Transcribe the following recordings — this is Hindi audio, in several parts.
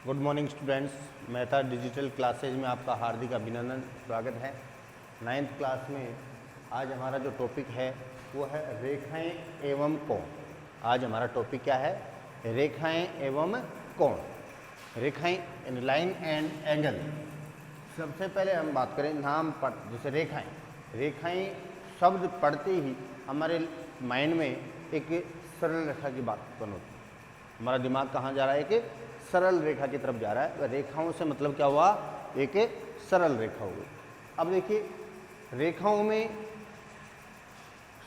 Good morning students, Mehta digital classes में आपका हार्दिक अभिनंदन स्वागत है। 9th क्लास में आज हमारा जो टॉपिक है वो है रेखाएं एवं कोण। आज हमारा टॉपिक क्या है? रेखाएं एवं कोण। रेखाएं इन लाइन एंड एंगल। सबसे पहले हम बात करें नाम पर, जैसे रेखाएं शब्द पढ़ते ही हमारे माइंड में एक सरल रेखा की बात उत्पन्न होती है। हमारा दिमाग कहाँ जा रहा है? कि सरल रेखा की तरफ जा रहा है। रेखाओं से मतलब क्या हुआ? एक सरल रेखा हुई। अब देखिए, रेखाओं में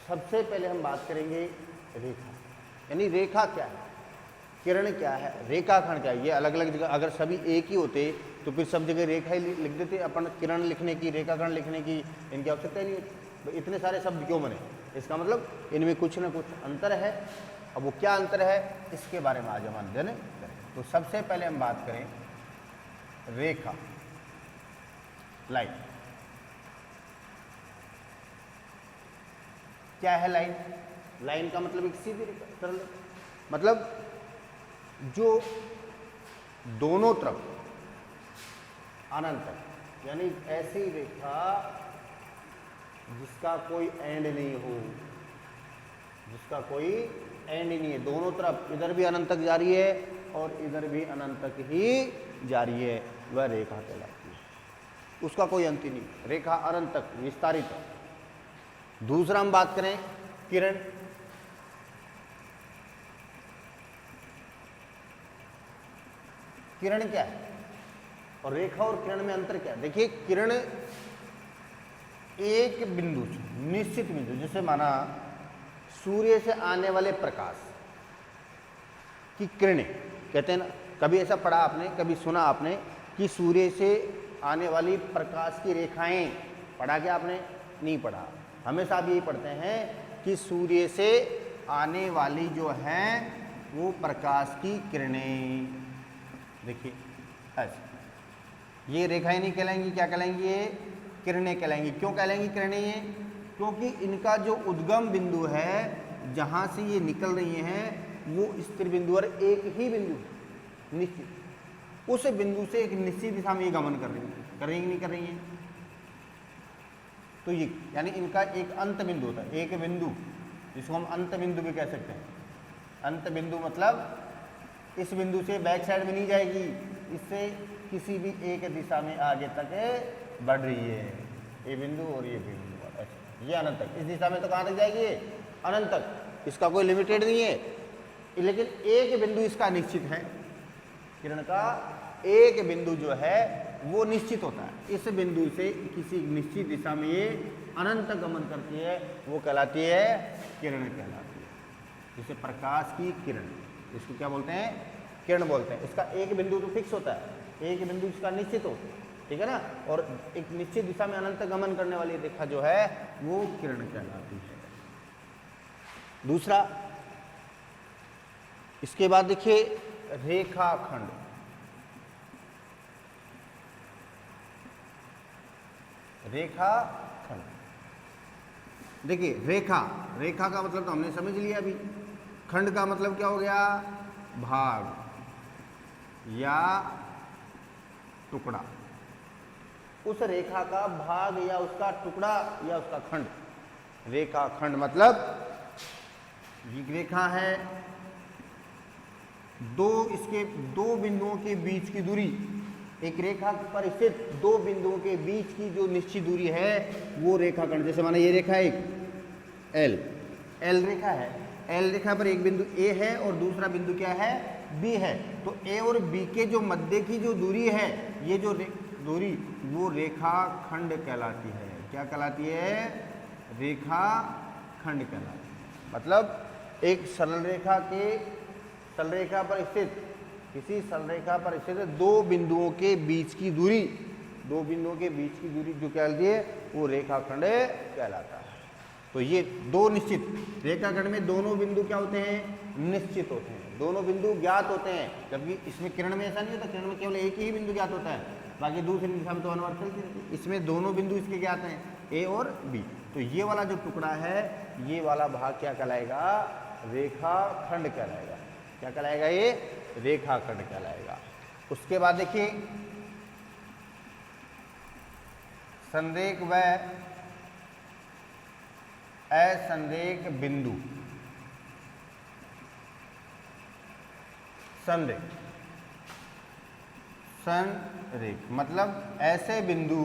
सबसे पहले हम बात करेंगे रेखा, यानी रेखा क्या है, किरण क्या है, रेखाखंड क्या है। ये अलग अलग जगह अगर सभी एक ही होते तो फिर सब जगह रेखा ही लिख देते अपन। किरण लिखने की, रेखाखंड लिखने की इनकी आवश्यकता ही नहीं होती। इतने सारे शब्द क्यों बने? इसका मतलब इनमें कुछ ना कुछ अंतर है। अब वो क्या अंतर है, इसके बारे में आज हम अध्ययन करें। तो सबसे पहले हम बात करें रेखा, लाइन। क्या है लाइन? लाइन का मतलब एक सीधी रेखा, सरल रेखा। मतलब जो दोनों तरफ अनंत, यानी ऐसी रेखा जिसका कोई एंड नहीं हो, जिसका कोई एंड ही नहीं है, दोनों तरफ इधर भी अनंत तक जा रही है और इधर भी अनंत तक ही जा रही है, वह रेखा कहलाती है। उसका कोई अंत ही नहीं, रेखा अनंत तक विस्तारित है। दूसरा हम बात करें किरण। किरण क्या है और रेखा और किरण में अंतर क्या है? देखिए, किरण एक बिंदु, निश्चित बिंदु, जैसे माना सूर्य से आने वाले प्रकाश की किरणें कहते हैं ना। कभी ऐसा पढ़ा आपने, कभी सुना आपने कि सूर्य से आने वाली प्रकाश की रेखाएं? पढ़ा क्या आपने? नहीं पढ़ा। हमेशा आप यही पढ़ते हैं कि सूर्य से आने वाली जो है वो प्रकाश की किरणें। देखिए ऐसे ये रेखाएं नहीं कहलाएंगी, क्या कहलाएंगी? ये किरणें कहलाएंगी। क्यों कहलाएंगी किरणें? ये क्योंकि इनका जो उद्गम बिंदु है, जहाँ से ये निकल रही हैं, वो स्थिर बिंदु और एक ही बिंदु निश्चित, उस बिंदु से एक निश्चित दिशा में ये गमन कर रही है। कर रही है नहीं कर रही है? तो ये यानी इनका एक अंत बिंदु होता है, एक बिंदु, जिसको हम अंत बिंदु भी कह सकते हैं। अंत बिंदु मतलब इस बिंदु से बैक साइड में नहीं जाएगी, इससे किसी भी एक दिशा में आगे तक बढ़ रही है, ये बिंदु और ये बिंदु। ये अनंत तक, इस दिशा में तो कहाँ तक जाएगी? अनंत तक। इसका कोई लिमिटेड नहीं है, लेकिन एक बिंदु इसका निश्चित है। किरण का एक बिंदु जो है वो निश्चित होता है। इस बिंदु से किसी निश्चित दिशा में ये अनंत तक गमन करती है, वो कहलाती है किरण कहलाती है। जैसे प्रकाश की किरण, इसको क्या बोलते हैं? किरण बोलते हैं। इसका एक बिंदु तो फिक्स होता है, एक बिंदु इसका निश्चित होता है, ठीक है ना। और एक निश्चित दिशा में अनंत गमन करने वाली रेखा जो है वो किरण कहलाती है। दूसरा, इसके बाद देखिए रेखाखंड। रेखाखंड, देखिए रेखा, रेखा का मतलब तो हमने समझ लिया अभी। खंड का मतलब क्या हो गया? भाग या टुकड़ा। उस रेखा का भाग या उसका टुकड़ा या उसका खंड। रेखाखंड मतलब ये रेखा है, इसके दो बिंदुओं के बीच की दूरी, एक रेखा पर स्थित दो बिंदुओं के बीच की जो निश्चित दूरी है वो रेखाखंड। जैसे माना ये रेखा एक एल रेखा है, एल रेखा पर एक बिंदु ए है और दूसरा बिंदु क्या है? बी है। तो ए और बी के जो मध्य की जो दूरी है, ये जो दूरी, वो रेखाखंड कहलाती है। क्या कहलाती है? रेखाखंड कहलाती है। मतलब एक सरल रेखा पर स्थित, किसी सरल रेखा पर स्थित दो बिंदुओं के बीच की दूरी, दो बिंदुओं के बीच की दूरी जो कहलाती है वो रेखाखंड कहलाता है। तो ये दो निश्चित, रेखाखंड में दोनों बिंदु क्या होते हैं? निश्चित होते हैं, दोनों बिंदु ज्ञात होते हैं। जबकि इसमें किरण में ऐसा नहीं होता, किरण में केवल एक ही बिंदु ज्ञात होता है, बाकी दूसरी दिशा में तो अनवरत चलती रहती है। इसमें दोनों बिंदु इसके ज्ञात हैं, ए और बी। तो ये वाला जो टुकड़ा है, ये वाला भाग क्या कहलाएगा? रेखाखंड कहलाएगा। क्या कहलाएगा? ये रेखाखंड कहलाएगा। उसके बाद देखिए संरेख व असंरेख बिंदु। संरेख मतलब ऐसे बिंदु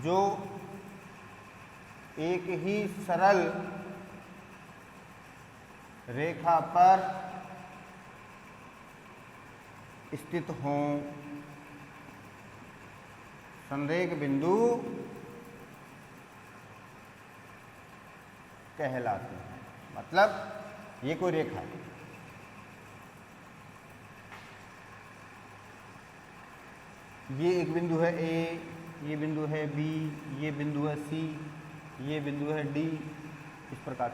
जो एक ही सरल रेखा पर स्थित हों, संरेख बिंदु कहलाते हैं। मतलब ये कोई रेखा है, ये एक बिंदु है ए, ये बिंदु है बी, ये बिंदु है सी, ये बिंदु है डी, इस प्रकार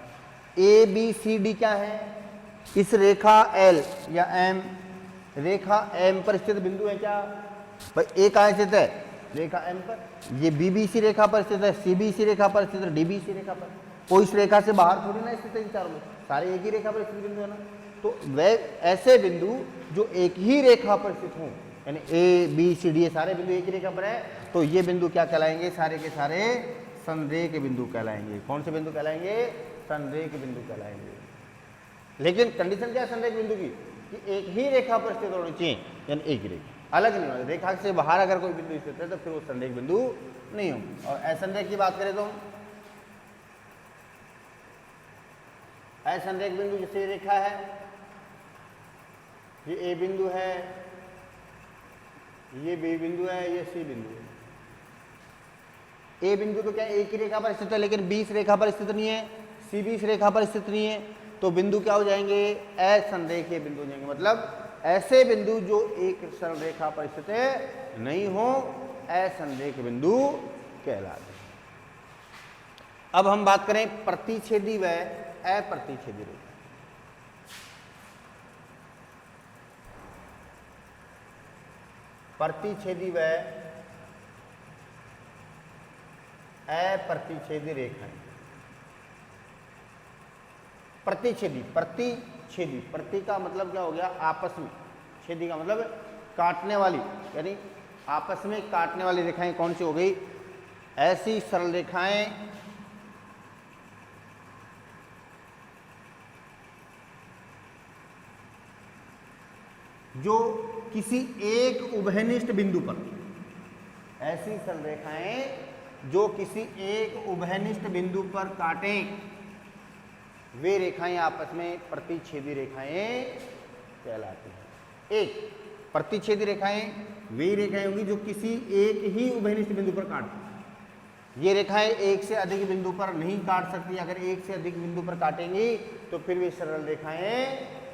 ए बी सी डी क्या है? इस रेखा एल या एम, रेखा एम पर स्थित बिंदु है क्या भाई? ए कहाँ स्थित है? रेखा एम पर। ये बी बी सी रेखा पर स्थित है, सी बी सी रेखा पर स्थित है, डी बी सी रेखा पर। कोई इस रेखा से बाहर थोड़ी ना स्थित है, इन चारों में सारे एक ही रेखा पर स्थित बिंदु है ना। तो वह ऐसे बिंदु जो एक ही रेखा पर स्थित हों, यानी ए बी सी डी ये सारे बिंदु एक ही रेखा पर है, तो ये बिंदु क्या कहलाएंगे? सारे के सारे संरेख बिंदु कहलाएंगे। कौन से बिंदु कहलाएंगे? संरेख बिंदु कहलाएंगे। लेकिन कंडीशन क्या है संरेख बिंदु की? कि एक ही रेखा पर स्थित होनी चाहिए, यानी एक ही रेखा, अलग नहीं होना। रेखा से बाहर अगर कोई बिंदु स्थित है तो फिर वो संरेख बिंदु नहीं हो। और असंरेख की बात करें तो असंरेख बिंदु जैसे रेखा है, ये ए बिंदु है, ये बी बिंदु है, ये सी बिंदु है। ए बिंदु तो क्या एक ही रेखा पर स्थित है, लेकिन बी इस रेखा पर स्थित नहीं है, सी भी इस रेखा पर स्थित नहीं है, तो बिंदु क्या हो जाएंगे? असंरेखीय बिंदु हो जाएंगे। मतलब ऐसे बिंदु जो एक सरल रेखा पर स्थित है नहीं हो, असंरेख बिंदु कहलाते हैं। अब हम बात करें प्रतिच्छेदी व अप्रतिच्छेदी रेखा। प्रतिच्छेदी व अप्रतिच्छेदी रेखाएं। प्रतिच्छेदी, प्रतिच्छेदी, प्रति का मतलब क्या हो गया? आपस में, छेदी का मतलब काटने वाली, यानी आपस में काटने वाली रेखाएं कौन सी हो गई? ऐसी सरल रेखाएं जो किसी एक उभयनिष्ठ बिंदु पर, ऐसी सरल रेखाएं जो किसी एक उभयनिष्ठ बिंदु पर काटें, वे रेखाएं आपस में प्रतिच्छेदी रेखाएं कहलाती हैं। एक प्रतिच्छेदी रेखाएं वे रेखाएं होंगी जो किसी एक ही उभयनिष्ठ बिंदु पर काटती। ये रेखाएं एक से अधिक बिंदु पर नहीं काट सकती। अगर एक से अधिक बिंदु पर काटेंगी तो फिर वे सरल रेखाएं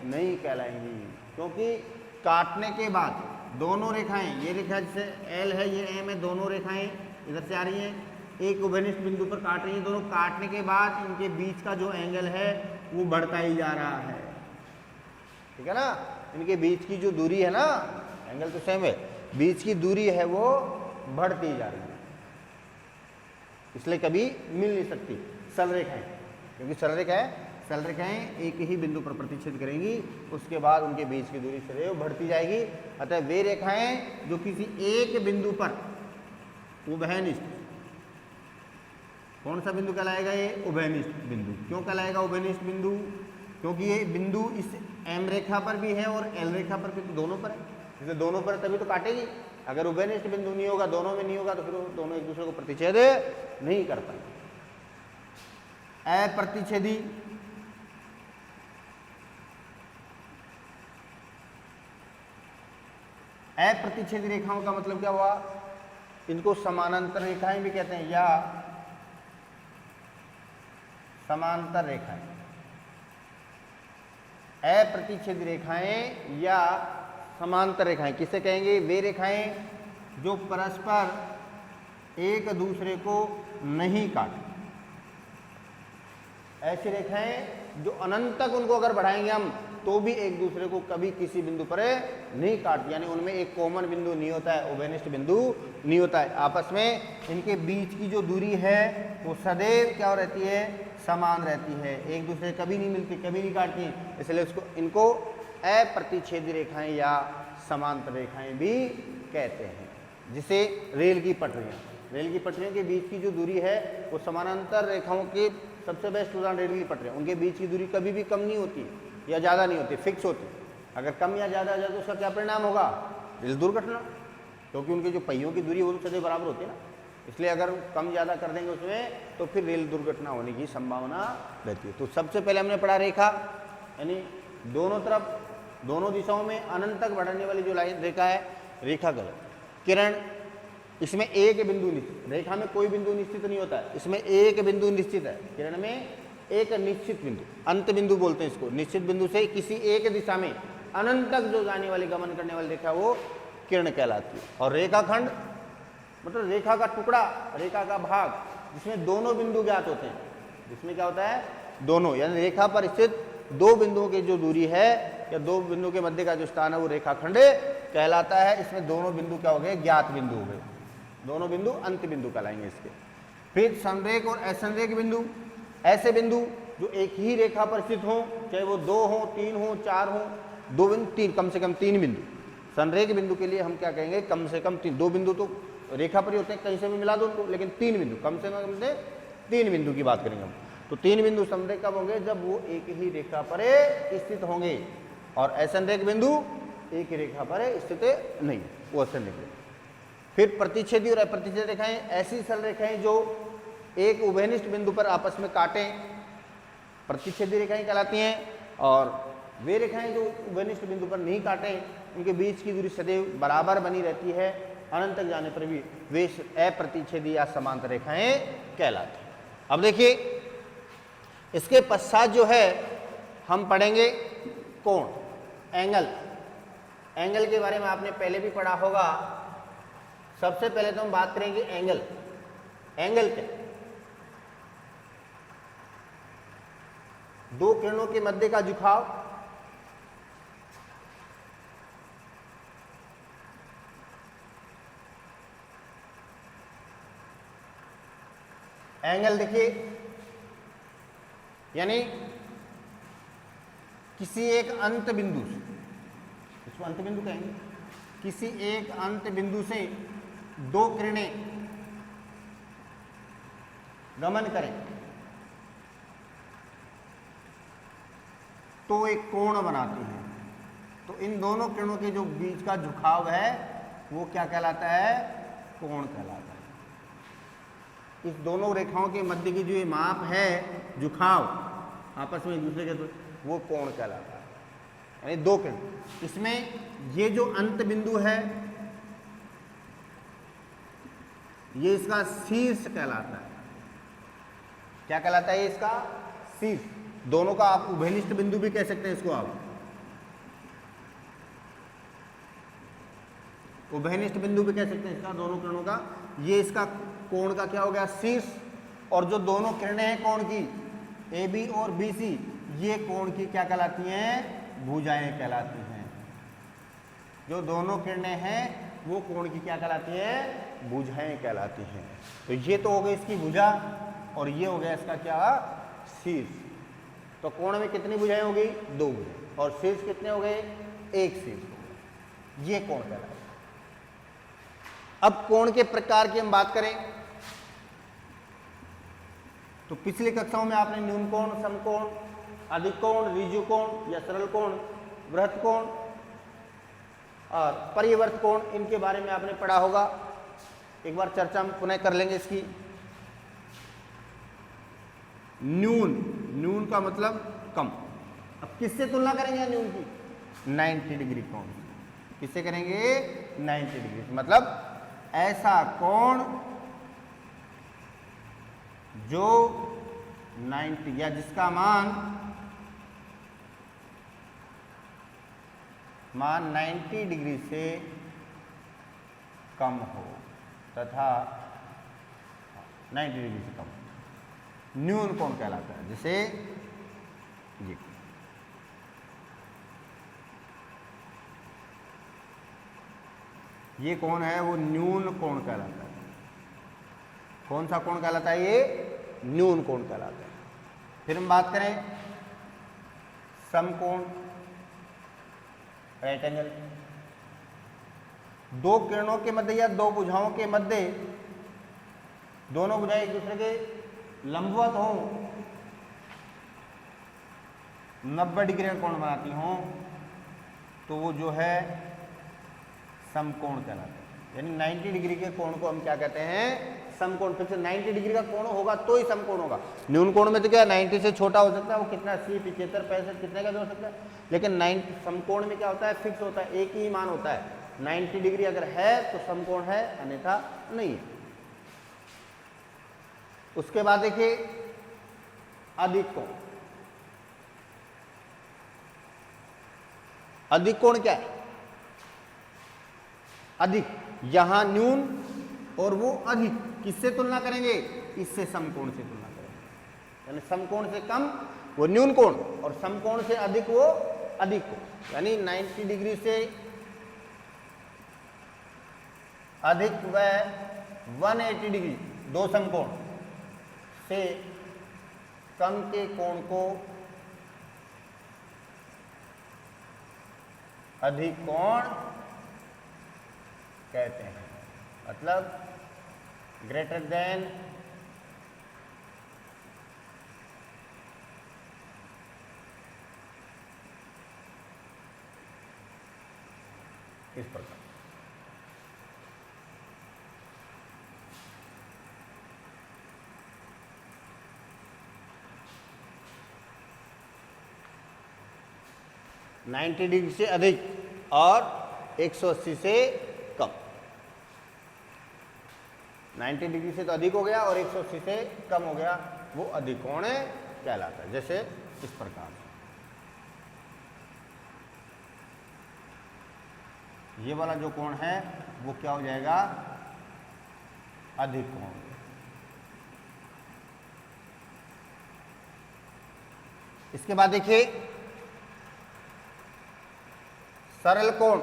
नहीं कहलाएंगी, क्योंकि काटने के बाद दोनों रेखाएं, ये रेखा जैसे एल है, ये एम है, दोनों रेखाएं इधर से आ रही हैं, एक उभयनिष्ठ बिंदु पर काट रही हैं। दोनों काटने के बाद इनके बीच का जो एंगल है वो बढ़ता ही जा रहा है, ठीक है ना। इनके बीच की जो दूरी है ना, एंगल तो सेम है, बीच की दूरी है वो बढ़ती ही जा रही है, इसलिए कभी मिल नहीं सकती सरल रेखाएं, क्योंकि सरल रेखाएं एक ही बिंदु पर प्रतिच्छेद करेंगी, उसके बाद उनके बीच की दूरी सदैव बढ़ती जाएगी। अतः वे रेखाएं जो किसी एक बिंदु पर उभयनिष्ठ, कौन सा बिंदु कहलाएगा? ये उभयनिष्ठ बिंदु। क्यों कहलाएगा उभयनिष्ठ बिंदु? क्योंकि ये बिंदु इस एम रेखा पर भी है और एल रेखा पर भी, तो दोनों पर है, जैसे दोनों पर तभी तो काटेगी। अगर उभयनिष्ठ बिंदु नहीं होगा, दोनों में नहीं होगा, तो फिर दोनों एक दूसरे को प्रतिच्छेद नहीं कर पाएंगे। अप्रतिच्छेदी, अप्रतिच्छेदी रेखाओं का मतलब क्या हुआ? इनको समानांतर रेखाएं भी कहते हैं या समांतर रेखाएं। अप्रतिच्छेदी रेखाएं या समांतर रेखाएं किसे कहेंगे? वे रेखाएं जो परस्पर एक दूसरे को नहीं काटती, ऐसी रेखाएं जो अनंत तक उनको अगर बढ़ाएंगे हम तो भी एक दूसरे को कभी किसी बिंदु पर नहीं काटती, यानी उनमें एक कॉमन बिंदु नहीं होता है, उभयनिष्ठ बिंदु नहीं होता है। आपस में इनके बीच की जो दूरी है वो सदैव क्या रहती है, समान रहती है, एक दूसरे कभी नहीं मिलती, कभी नहीं काटती, इसलिए उसको इनको अप्रतिच्छेदी रेखाएं या समांतर रेखाएं भी कहते हैं। जिसे रेल की पटरियों के बीच की जो दूरी है वो समानांतर रेखाओं के सबसे बेस्ट उदाहरण रेल की पटरियां, उनके बीच की दूरी कभी भी कम नहीं होती या ज़्यादा नहीं होती, फिक्स होती। अगर कम या ज़्यादा आ जाए तो उसका क्या परिणाम होगा, रेल दुर्घटना, क्योंकि उनके जो पहियों की दूरी है वो तो सदैव बराबर होती है ना, इसलिए अगर कम ज़्यादा कर देंगे उसमें तो फिर रेल दुर्घटना होने की संभावना रहती है। तो सबसे पहले हमने पढ़ा रेखा, यानी दोनों तरफ दोनों दिशाओं में अनंत तक बढ़ने वाली जो लाइन रेखा है, रेखा गलत। किरण, इसमें एक बिंदु निश्चित, रेखा में कोई बिंदु निश्चित नहीं होता है, इसमें एक बिंदु निश्चित है, किरण में एक निश्चित बिंदु, अंत बिंदु बोलते हैं इसको। निश्चित बिंदु से किसी एक दिशा में अनंत तक जो जाने वाली गमन करने वाली रेखा वो किरण कहलाती है। और रेखाखंड मतलब रेखा का टुकड़ा, रेखा का भाग जिसमें दोनों बिंदु ज्ञात होते हैं, जिसमें क्या होता है दोनों, यानी रेखा पर स्थित दो बिंदुओं की जो दूरी है या दो बिंदु के मध्य का जो स्थान है वो रेखाखंड कहलाता है। इसमें दोनों बिंदु क्या हो गए, ज्ञात बिंदु हो गए, दोनों बिंदु अंत बिंदु कहलाएंगे इसके। फिर संरेख और असंरेख बिंदु, ऐसे बिंदु जो एक ही रेखा पर स्थित हों, चाहे वो 2 हो, 3 हो, 4 हो, 2 बिंदु 3, कम से कम 3 बिंदु। संरेख बिंदु के लिए हम क्या कहेंगे, कम से कम 3, 2 बिंदु तो रेखा पर ही होते हैं, कहीं से भी मिला दो उनको, लेकिन 3 बिंदु, कम से कम 3 बिंदु की बात करेंगे हम। तो 3 बिंदु संरेख कब होंगे, जब वो एक ही रेखा पर स्थित होंगे, और असंरेख बिंदु एक ही रेखा पर स्थित नहीं, वो असंरेख। फिर प्रतिच्छेदी और अप्रतिच्छेदी रेखाएं, ऐसी सरल रेखाएं जो एक उभयनिष्ठ बिंदु पर आपस में काटें, प्रतिच्छेदी रेखाएं कहलाती हैं। और वे रेखाएं जो उभयनिष्ठ बिंदु पर नहीं काटें, उनके बीच की दूरी सदैव बराबर बनी रहती है, अनंत तक जाने पर भी वे अप्रतिच्छेदी या समांतर रेखाएं कहलाती हैं। अब देखिए इसके पश्चात जो है हम पढ़ेंगे कोण, एंगल। एंगल के बारे में आपने पहले भी पढ़ा होगा। सबसे पहले तो हम बात करेंगे एंगल। एंगल क्या, दो किरणों के मध्य का झुकाव, एंगल देखिए, यानी किसी एक अंत बिंदु से, इसको अंत बिंदु कहेंगे, किसी एक अंत बिंदु से दो किरणें गमन करें तो एक कोण बनाती हैं। तो इन दोनों किरणों के जो बीच का झुकाव है वो क्या कहलाता है, कोण कहलाता है। इस दोनों रेखाओं के मध्य की जो ये माप है, झुकाव आपस में एक दूसरे के, तो वो कोण कहलाता है, यानी दो किरण। इसमें ये जो अंत बिंदु है ये इसका शीर्ष कहलाता है। क्या कहलाता है, इसका शीर्ष। दोनों का आप उभयनिष्ठ बिंदु भी कह सकते हैं इसको, आप उभयनिष्ठ बिंदु भी कह सकते हैं इसका, दोनों किरणों का। ये इसका कोण का क्या हो गया, शीर्ष। और जो दोनों किरणें हैं कोण की, ए बी और बी सी, ये कोण की क्या कहलाती हैं, भुजाएं कहलाती हैं। जो दोनों किरणें हैं वो कोण की क्या कहलाती है, भुजाएं कहलाती हैं। तो ये तो हो गई इसकी भुजा, और ये हो गया इसका क्या, शीर्ष। तो कोण में कितनी भुजाएं हो गई, 2 भुजाएं, और शीर्ष कितने हो गए, 1 शीर्ष हो गया। ये कोण कहलाता है। अब कोण के प्रकार की हम बात करें तो पिछली कक्षाओं में आपने न्यून कोण, समकोण, अधिक कोण, ऋजु कोण या सरल कोण, वृत्त कोण और परिवर्त कोण, इनके बारे में आपने पढ़ा होगा। एक बार चर्चा हम पुनः कर लेंगे इसकी। न्यून, न्यून का मतलब कम। अब किससे तुलना करेंगे न्यून की, 90 डिग्री कोण। किससे करेंगे, 90 डिग्री, मतलब ऐसा कोण जो 90 या जिसका मान 90 डिग्री से कम हो तथा 90 डिग्री से कम न्यून कोण कहलाता है। जैसे ये ये कोण है वो न्यून कोण कहलाता है। कौन सा कोण कहलाता है? ये न्यून कोण कहलाता है। फिर हम बात करें समकोण, राइट एंगल। दो किरणों के मध्य या दो भुजाओं के मध्य, दोनों भुजाएं एक दूसरे के लंबवत हो, 90 डिग्री का कोण बनाती हों, तो वो जो है समकोण कहलाता है। यानी 90 डिग्री के कोण को हम क्या कहते हैं? समकोण। फिर से 90 डिग्री का कोण होगा तो ही समकोण होगा। न्यून कोण में तो क्या 90 से छोटा हो सकता है, वो कितना 80, 75, 65 कितने का भी हो सकता है, लेकिन 90 समकोण में क्या होता है? फिक्स होता है, एक ही मान होता है। 90 डिग्री अगर है तो समकोण है, अन्यथा नहीं है। उसके बाद देखिए अधिक कोण। अधिक कोण क्या है? अधिक, यहां न्यून और वो अधिक, किससे तुलना करेंगे? इससे समकोण से तुलना करेंगे। यानी समकोण से कम वो न्यून कोण और समकोण से अधिक वो अधिक कोण। यानी 90 डिग्री से अधिक व 180 डिग्री, दो समकोण से कम के कोण को अधिक कोण कहते हैं। मतलब ग्रेटर देन इस प्रकार। नाइन्टी डिग्री से अधिक और 180 से कम। 90 डिग्री से तो अधिक हो गया और 180 से कम हो गया, वो अधिक कोण कहलाता है। जैसे इस प्रकार, ये वाला जो कोण है वो क्या हो जाएगा? अधिक कोण। इसके बाद देखिए सरल कोण।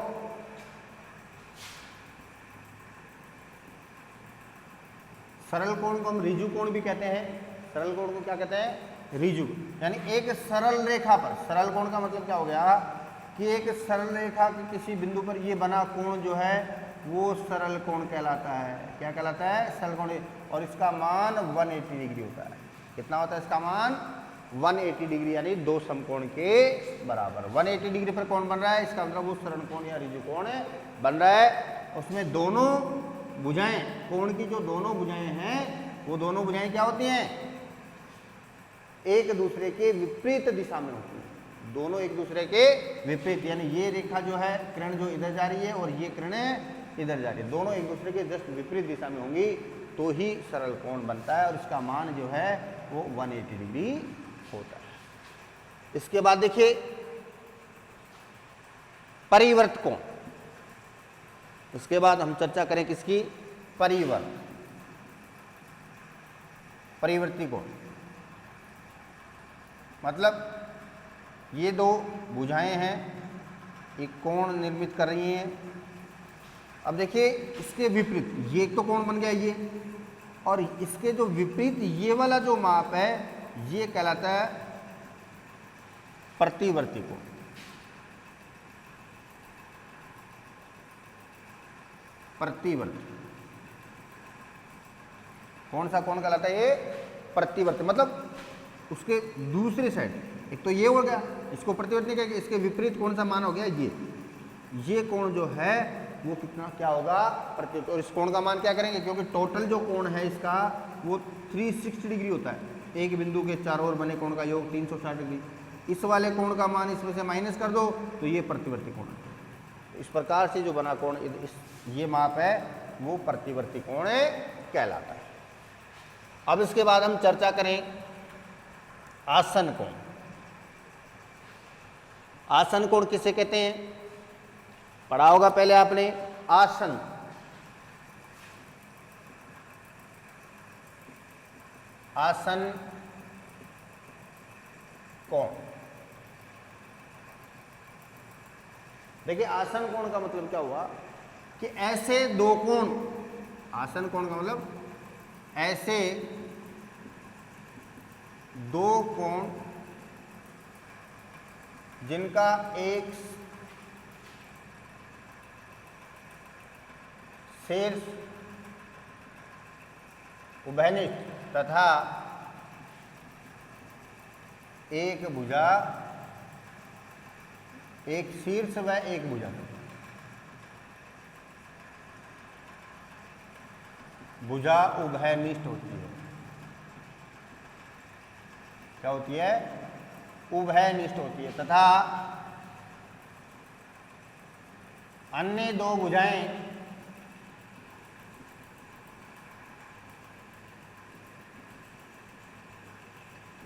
सरल कोण को हम ऋजु कोण भी कहते हैं। सरल कोण को क्या कहते हैं? ऋजु। यानी एक सरल रेखा पर, सरल कोण का मतलब क्या हो गया कि एक सरल रेखा के किसी बिंदु पर ये बना कोण जो है वो सरल कोण कहलाता है। क्या कहलाता है? सरल कोण। और इसका मान 180 डिग्री होता है। कितना होता है इसका मान? 180 डिग्री, यानी दो समकोण के बराबर। 180 डिग्री पर कोण बन रहा है, इसका मतलब वो सरल कोण या ऋजु कोण बन रहा है। उसमें दोनों भुजाएं, कोण की जो दोनों भुजाएं हैं वो दोनों भुजाएं क्या होती हैं? एक दूसरे के विपरीत दिशा में होती हैं। दोनों एक दूसरे के विपरीत, यानी ये रेखा जो है किरण जो इधर जा रही है और ये किरण इधर जा रही है, दोनों एक दूसरे के जस्ट विपरीत दिशा में होंगी तो ही सरल कोण बनता है और इसका मान जो है वो 180 डिग्री होता है। इसके बाद देखिए परिवर्त कोण। उसके बाद हम चर्चा करें किसकी? परिवर्ती कोण। मतलब ये दो भुजाएं हैं, एक कोण निर्मित कर रही हैं। अब देखिए इसके विपरीत ये तो कोण बन गया ये, और इसके जो विपरीत ये वाला जो माप है ये कहलाता है प्रतिवर्ती कोण। प्रतिवर्ती कौन सा कोण कहलाता है? ये प्रतिवर्ती। मतलब उसके दूसरी साइड, एक तो ये हो गया, इसको प्रतिवर्ती कहेंगे, इसके विपरीत कौन सा मान हो गया? ये कोण जो है वो कितना क्या होगा? प्रतिवर्ती। और इस कोण का मान क्या करेंगे? क्योंकि टोटल जो कोण है इसका वो 360 डिग्री होता है। एक बिंदु के चारों ओर बने कोण का योग 360 डिग्री। इस वाले कोण का मान इसमें से माइनस कर दो तो ये प्रतिवर्ती कोण है। इस प्रकार से जो बना कोण ये माप है वो प्रतिवर्ती कोण कहलाता है। अब इसके बाद हम चर्चा करें आसन कोण। आसन कोण किसे कहते हैं? पढ़ा होगा पहले आपने। आसन, आसन कोण। देखिए आसन कोण का मतलब क्या हुआ कि ऐसे दो कोण, आसन कोण का मतलब ऐसे दो कोण जिनका एक शीर्ष उभयनिष्ठ तथा एक भुजा, एक शीर्ष व एक भुजा, भुजा उभयनिष्ठ होती है। क्या होती है? उभयनिष्ठ होती है तथा अन्य दो भुजाएं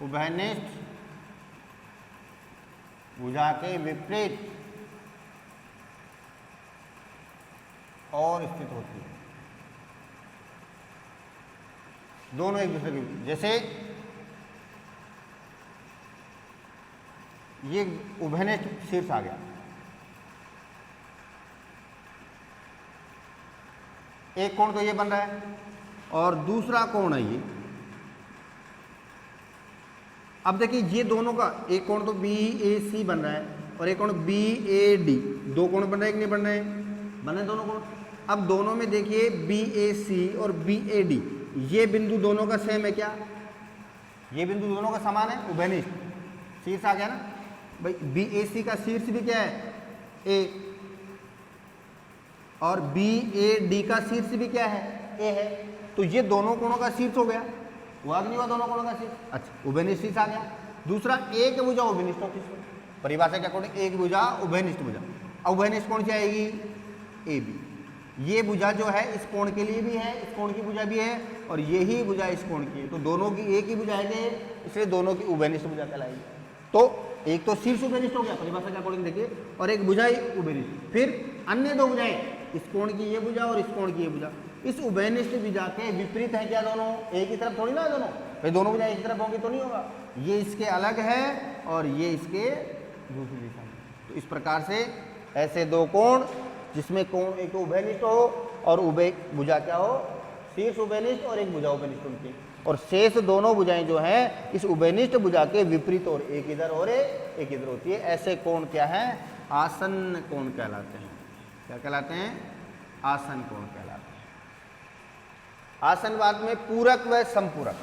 उभयनिष्ठ भुजा के विपरीत और स्थित होती है। दोनों एक दूसरे के, जैसे ये उभयनिष्ठ शीर्ष आ गया, एक कोण तो ये बन रहा है और दूसरा कोण है ये। अब देखिए ये दोनों का एक कोण तो BAC बन रहा है और एक कोण BAD, दो कोण बन रहे हैं कि नहीं बन रहे हैं? बन रहे दोनों कोण। अब दोनों में देखिए BAC और BAD, ये बिंदु दोनों का सेम है क्या? ये बिंदु दोनों का समान है, उभयनिष्ठ शीर्ष आ गया ना भाई। BAC का शीर्ष भी क्या है? A, और BAD का शीर्ष भी क्या है? A है। तो ये दोनों कोणों का शीर्ष हो गया, हुआ कि नहीं हुआ दोनों कोणों का शीर्ष? अच्छा, उभयनिष्ठ शीर्ष आ गया। दूसरा एक भुजा उभयनिष्ठ होती है, परिभाषा क्या कोण? एक भुजा उभयनिष्ठ भुजा। उभयनिष्ठ कौन सी आएगी? AB। ये भुजा जो है इस कोण के लिए भी है, इस कोण की भुजा भी है और यही भुजा इस कोण की है, तो दोनों की एक ही भुजा है, इसलिए दोनों की उभयनिष्ठ भुजा कहलाएगी। तो एक तो शीर्ष उभयनिष्ठ हो गया परिभाषा के अकॉर्डिंग देखिए, और एक भुजा ही उभयनिष्ठ। फिर अन्य दो भुजाएं, इस कोण की ये भुजा और इस कोण की ये भुजा, इस उभयनिष्ठ भुजा के विपरीत है क्या? दोनों एक ही तरफ थोड़ी ना, दोनों भाई दोनों भुजाएं एक ही तरफ होंगी तो नहीं होगा, ये इसके अलग है और ये इसके दूसरी दिशा में। तो इस प्रकार से ऐसे दो कोण जिसमें कोण एक उभयनिष्ठ हो और उभय भुजा क्या हो? शीर्ष उभयनिष्ठ और एक भुजा उभयनिष्ठ उनकी, और शेष दोनों भुजाएं जो हैं इस उभयनिष्ठ भुजा के विपरीत और एक इधर और एक इधर होती है। ऐसे कोण क्या है? आसन्न कोण कहलाते हैं। क्या कहलाते हैं? आसन्न कोण कहलाते हैं। आसन्नवाद में पूरक व संपूरक,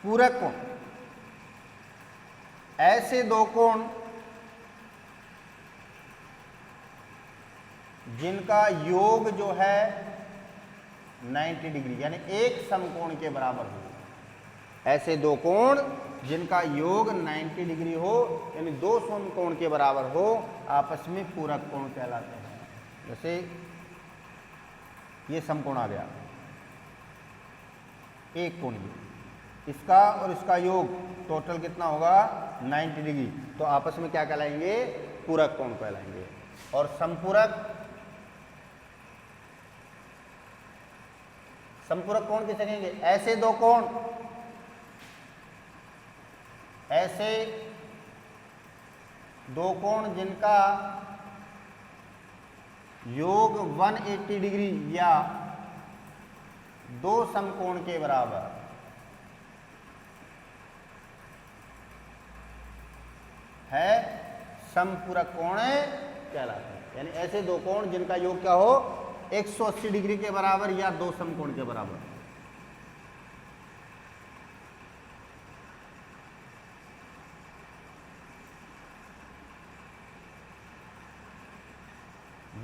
पूरक कोण ऐसे दो कोण जिनका योग जो है 90 डिग्री यानी एक समकोण के बराबर हो। ऐसे दो कोण जिनका योग 90 डिग्री हो यानी दो समकोण के बराबर हो, आपस में पूरक कोण कहलाते हैं। जैसे ये समकोण आ गया, एक कोण ये, इसका और इसका योग टोटल कितना होगा? 90 डिग्री, तो आपस में क्या कहलाएंगे? पूरक कोण कहलाएंगे। और संपूरक, संपूरक कोण किसे कहेंगे? ऐसे दो कोण, ऐसे दो कोण जिनका योग 180 डिग्री या दो समकोण के बराबर है, संपूरक कोण कहलाते हैं। यानी ऐसे दो कोण जिनका योग क्या हो? 180 डिग्री के बराबर या दो समकोण के बराबर।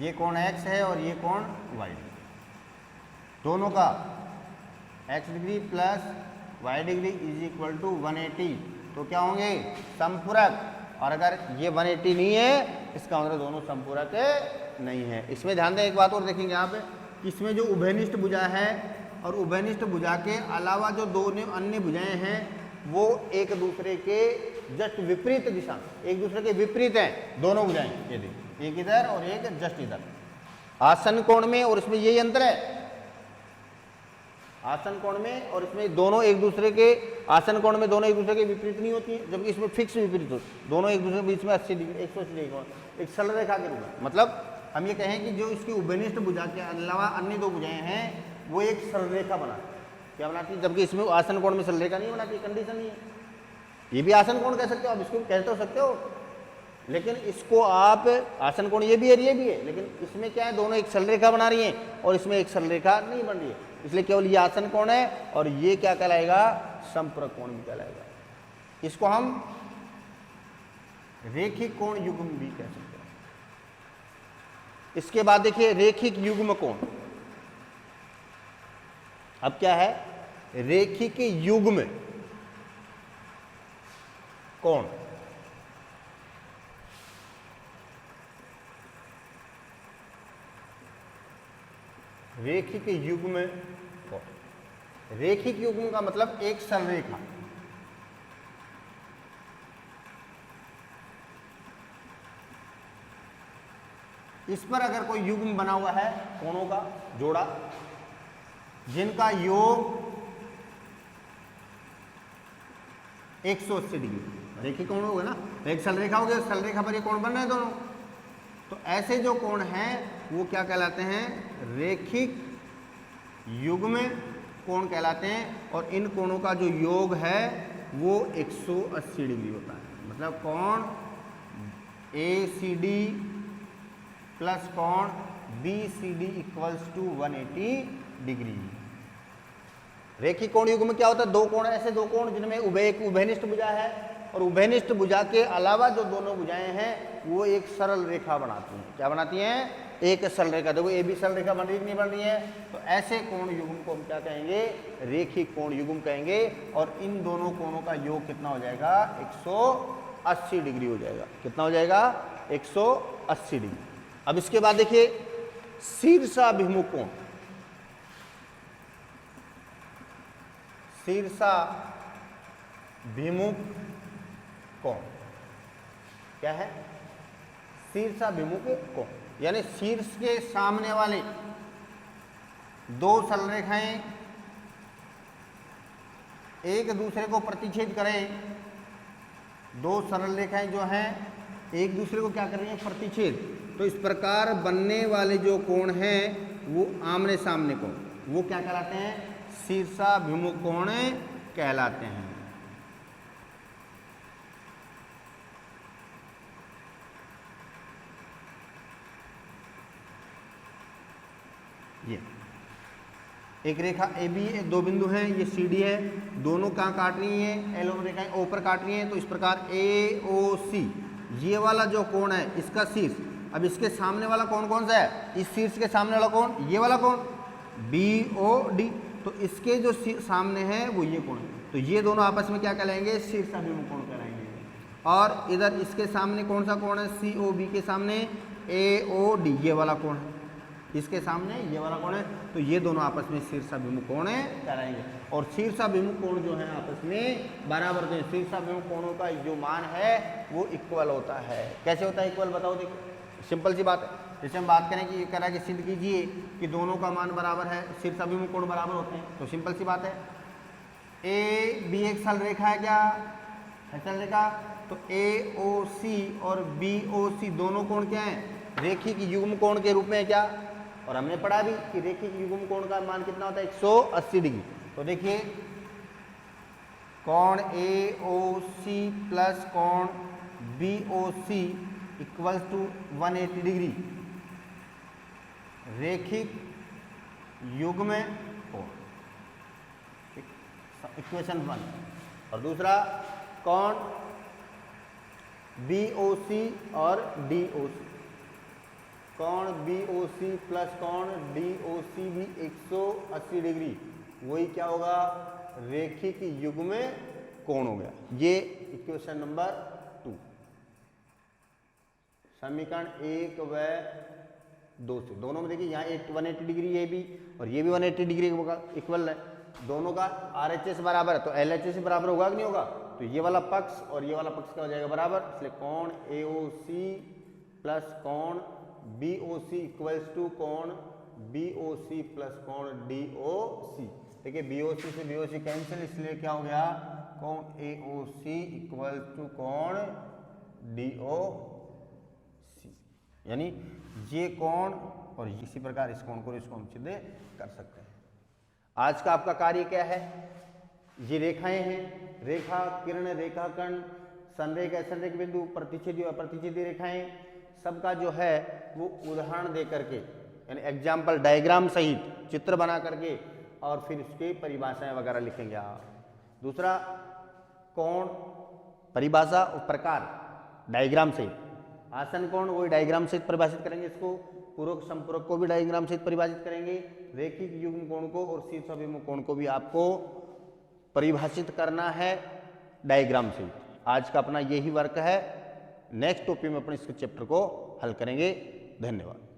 ये कोण x है और ये कोण y, दोनों का x degree plus y degree is equal to 180, तो क्या होंगे? संपूरक। और अगर ये 180 नहीं है इसका मतलब दोनों संपूरक नहीं है। इसमें ध्यान दें, एक बात और देखेंगे आप, इसमें जो उभयनिष्ठ भुजा है और उभयनिष्ठ भुजा के अलावा जो दोनों अन्य भुजाएं हैं वो एक दूसरे के जस्ट विपरीत दिशा, एक दूसरे के विपरीत हैं दोनों भुजाएं। ये देखिए, एक इधर और एक जस्ट इधर आसन्न कोण में, और इसमें यही अंतर है। आसन कोण में और इसमें दोनों एक दूसरे के, आसन कोण में दोनों एक दूसरे के विपरीत नहीं होती है, जबकि इसमें फिक्स विपरीत होती है, दोनों एक दूसरे के बीच में 80 डिग्री 180 डिग्री कोण, एक सरल रेखा के रूप में। मतलब हम ये कहें कि जो इसकी उभयनिष्ठ भुजा के अलावा अन्य दो भुजाएं हैं वो एक सरल रेखा बनाती है, क्या बनाती है, जबकि इसमें आसन कोण में सरल रेखा नहीं बनाती, कंडीशन नहीं है। ये भी आसन कोण कह सकते हो आप, इसको कह तो सकते हो, लेकिन इसको आप आसन कोण ये भी है ये भी है, लेकिन इसमें क्या है, दोनों एक सरल रेखा बना रही हैं और इसमें एक सरल रेखा नहीं बन रही है, इसलिए केवल ये आसन कोण है और ये क्या कहलाएगा, संपर्क कोण भी कहलाएगा। इसको हम रेखिक कोण युग्म भी कह सकते हैं। इसके बाद देखिए रेखिक युग्म कोण। अब क्या है, रेखिक युग्म कोण। रेखिक युग्म कोण, रेखिक युग्म का मतलब एक सरल रेखा, इस पर अगर कोई युग्म बना हुआ है कोणों का जोड़ा जिनका योग 180 डिग्री, रेखिक कोण होगा ना, एक सरल रेखा हो गया, सरल रेखा पर ये कोण बन रहे हैं दोनों, तो ऐसे जो कोण हैं वो क्या कहलाते हैं, रेखिक युग्म कोण कहलाते हैं। और इन कोणों का जो योग है वो 180 डिग्री होता है, मतलब कोण ACD प्लस कोण BCD इक्वल्स टू 180 डिग्री। रेखिक कोण युग्म क्या होता है, दो कोण, ऐसे दो कोण जिनमें एक उभयनिष्ठ भुजा है और उभयनिष्ठ भुजा के अलावा जो दोनों भुजाएं हैं वो एक सरल रेखा बनाती हैं। क्या बनाती हैं, एक सरल रेखा। देखो ये भी सरल रेखा बन रही है नहीं बन रही है, तो ऐसे कोण युग्म को हम क्या कहेंगे, रेखिक कोण युग्म कहेंगे। और इन दोनों कोणों का योग कितना हो जाएगा, 180 डिग्री हो जाएगा। कितना हो जाएगा, 180 डिग्री। अब इसके बाद देखिए शीर्षाभिमुख कोण। शीर्षाभिमुख कोण क्या है, शीर्षाभिमुख कोण यानी शीर्ष के सामने वाले दो सरल रेखाएं एक दूसरे को प्रतिच्छेद करें। दो सरल रेखाएं जो हैं एक दूसरे को क्या कर रही हैं, प्रतिच्छेद। तो इस प्रकार बनने वाले जो कोण हैं वो आमने सामने कोण, वो क्या कहलाते हैं, शीर्षाभिमुख कोण कहलाते हैं। ये एक रेखा AB है, दो बिंदु हैं, ये CD है, दोनों कहाँ काट रही हैं, एलो रेखाएं O पर काट रही हैं। तो इस प्रकार AOC ये वाला जो कोण है इसका शीर्ष, अब इसके सामने वाला कोण कौन सा है, इस शीर्ष के सामने वाला कोण, ये वाला कोण BOD। तो इसके जो सामने है वो ये कोण है, तो ये दोनों आपस में क्या कहलाएंगे, शीर्षाभिमुख कोण कहलाएंगे। और इधर इसके सामने कौन सा कोण है, COB के सामने AOD ये वाला कोण है, इसके सामने ये वाला कोण है, तो ये दोनों आपस में शीर्षाभिमुख कोण कहलाएंगे। और शीर्षाभिमुख कोण जो है आपस में बराबर होते हैं। शीर्षाभिमुख कोणों का जो मान है वो इक्वल होता है। कैसे होता है इक्वल, बताओ। देखो सिंपल सी बात है, जैसे हम बात करें कि ये कह रहा है कि सिद्ध कीजिए कि दोनों का मान बराबर है, शीर्षाभिमुख कोण बराबर होते हैं। तो सिंपल सी बात है, AB एक सरल रेखा है, क्या है, सरल रेखा। तो AOC और BOC दोनों कोण क्या हैं, रेखिक युग्म कोण के रूप में है, क्या। और हमने पढ़ा भी कि रेखिक युग्म कोण का मान कितना होता है, 180 डिग्री। तो देखिए कोण AOC प्लस कोण BOC इक्वल्स टू 180 डिग्री, रेखिक युग्म कोण, इक्वेशन 1। और दूसरा कोण BOC और DOC, कोण BOC प्लस कोण DOC भी 180 डिग्री, वही क्या होगा, रेखिक युग्म कोण हो गया। ये इक्वेशन नंबर 2, समीकरण 1 व 2 से। दोनों में देखिए यहाँ 180 डिग्री ये भी और ये भी 180 डिग्री इक्वल है, दोनों का RHS बराबर है, तो LHS बराबर होगा कि नहीं होगा। तो ये वाला पक्ष और ये वाला पक्ष क्या हो जाएगा, बराबर। इसलिए कोण AOC प्लस कोण BOC इक्वल्स टू कोण BOC प्लस कोण DOC। देखिए BOC से BOC कैंसिल, इसलिए क्या हो गया, कोण AOC इक्वल टू कोण DOC, यानी ये कोण और इसी प्रकार इस कोण को इसको हम सिद्ध कर सकते हैं। आज का आपका कार्य क्या है, ये रेखाएं हैं, रेखा किरण, रेखाखंड, संरेख असंरेख बिंदु, प्रतिच्छेदी और अप्रतिच्छेदी रेखाएं, सबका जो है वो उदाहरण दे करके यानी एग्जाम्पल डायग्राम सहित चित्र बना करके और फिर उसके परिभाषाएं वगैरह लिखेंगे आप। दूसरा कोण परिभाषा और प्रकार डायग्राम सहित, आसन कोण वही डायग्राम सहित परिभाषित करेंगे, इसको पूरक संपूरक को भी डायग्राम सहित परिभाषित करेंगे, रेखिक युग्म कोण को और शीर्षाभिमुख कोण को भी आपको परिभाषित करना है डायग्राम सहित। आज का अपना यही वर्क है, नेक्स्ट टॉपिक में अपने इस चैप्टर को हल करेंगे। धन्यवाद।